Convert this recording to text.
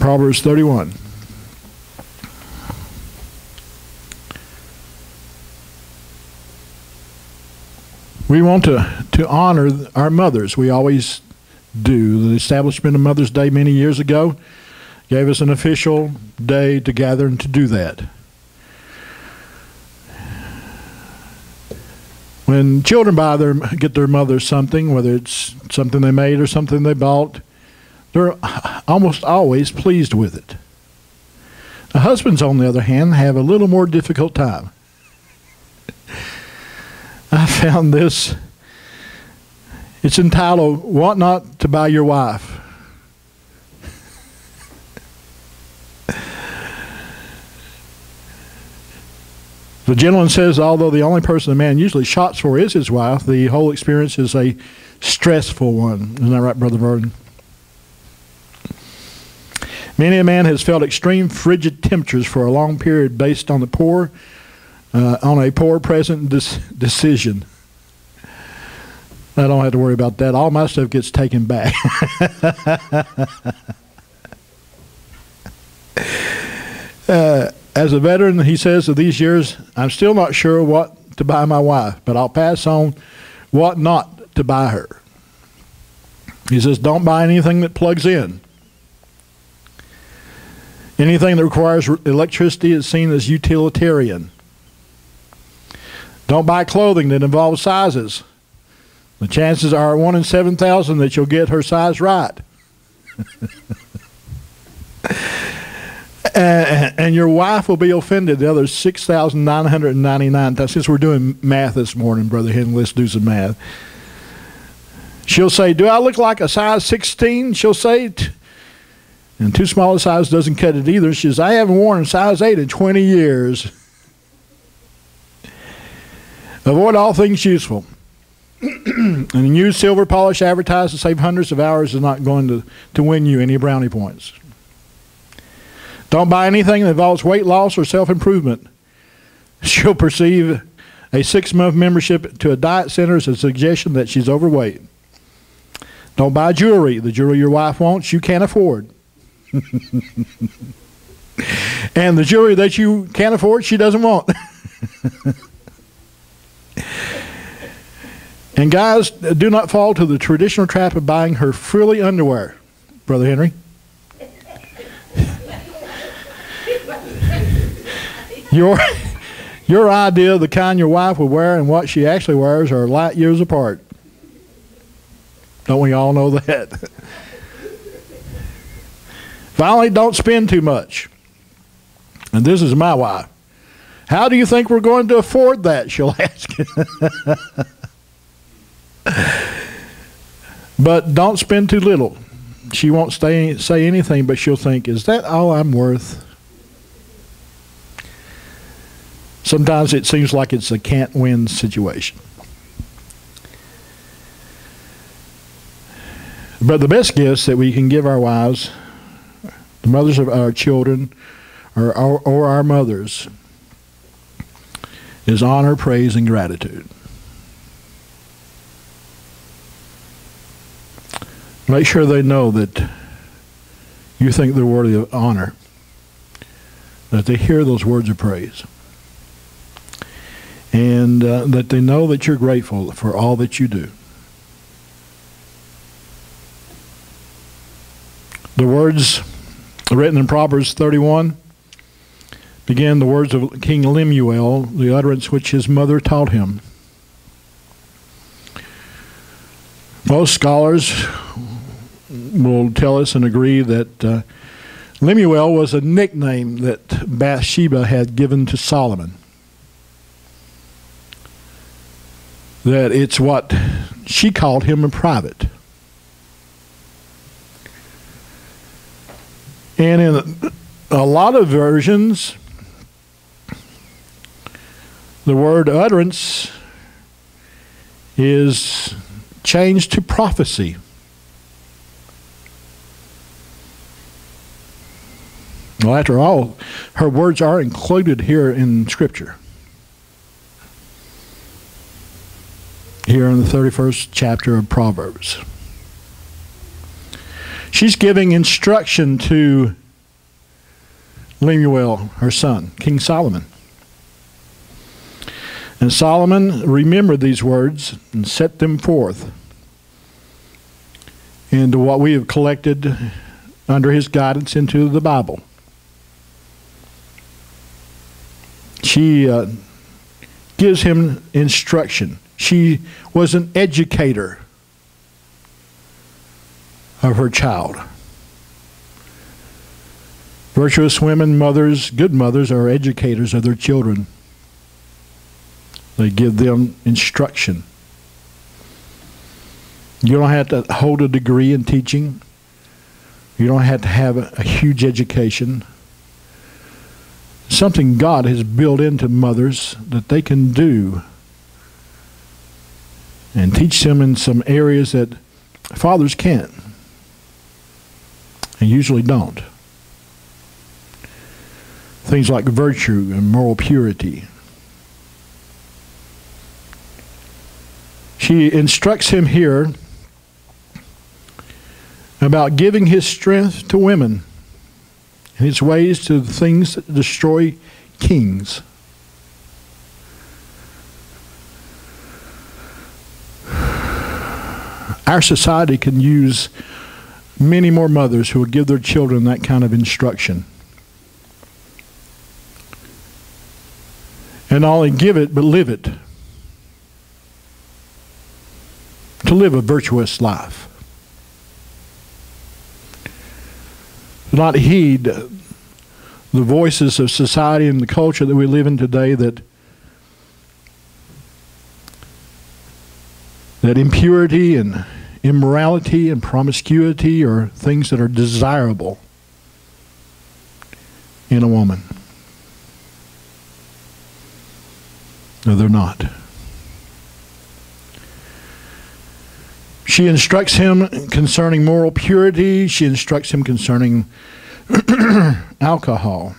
Proverbs 31. We want to honor our mothers. We always do. The establishment of Mother's Day many years ago gave us an official day to gather and to do that. When children get their mothers something, whether it's something they made or something they bought, they're almost always pleased with it. The husbands, on the other hand, have a little more difficult time. I found this. It's entitled, "What Not to Buy Your Wife." The gentleman says, although the only person a man usually shops for is his wife, the whole experience is a stressful one. Isn't that right, Brother Vernon? Many a man has felt extreme frigid temperatures for a long period based on a poor present decision. I don't have to worry about that. All my stuff gets taken back. As a veteran, he says, of these years, I'm still not sure what to buy my wife, but I'll pass on what not to buy her. He says, don't buy anything that plugs in. Anything that requires electricity is seen as utilitarian. Don't buy clothing that involves sizes. The chances are 1 in 7,000 that you'll get her size right. And your wife will be offended the other 6,999 times. Since we're doing math this morning, Brother Henry, let's do some math. She'll say, do I look like a size 16? She'll say, and too small a size doesn't cut it either. She says, I haven't worn a size 8 in 20 years. Avoid all things useful. And use silver polish advertised to save hundreds of hours is not going to win you any brownie points. Don't buy anything that involves weight loss or self-improvement. She'll perceive a 6-month membership to a diet center as a suggestion that she's overweight. Don't buy jewelry. The jewelry your wife wants, you can't afford. And the jewelry that you can't afford, she doesn't want. And guys, do not fall to the traditional trap of buying her frilly underwear, Brother Henry. Your idea of the kind your wife would wear and what she actually wears are light years apart. Don't we all know that? Finally, don't spend too much. And this is my wife. How do you think we're going to afford that? She'll ask. But don't spend too little. She won't say anything, but she'll think, is that all I'm worth? Sometimes it seems like it's a can't-win situation. But the best gifts that we can give our wives, the mothers of our children, or our mothers, is honor, praise, and gratitude. Make sure they know that you think they're worthy of honor, that they hear those words of praise, and that they know that you're grateful for all that you do. The words written in Proverbs 31 begin the words of King Lemuel, the utterance which his mother taught him. Most scholars will tell us and agree that Lemuel was a nickname that Bathsheba had given to Solomon. That it's what she called him in private. And in a lot of versions, the word utterance is changed to prophecy. Well, after all, her words are included here in Scripture. Here in the 31st chapter of Proverbs. She's giving instruction to Lemuel, her son, King Solomon. And Solomon remembered these words and set them forth into what we have collected under his guidance into the Bible. She gives him instruction. She was an educator of her child. Virtuous women, mothers, good mothers, are educators of their children. They give them instruction. You don't have to hold a degree in teaching. You don't have to have a huge education. Something God has built into mothers that they can do and teach them in some areas that fathers can't and usually don't. Things like virtue and moral purity. She instructs him here about giving his strength to women and his ways to the things that destroy kings. Our society can use many more mothers who will give their children that kind of instruction. And not only give it, but live it. To live a virtuous life. Not heed the voices of society and the culture that we live in today that impurity and immorality and promiscuity are things that are desirable in a woman. No, they're not. She instructs him concerning moral purity. She instructs him concerning alcohol.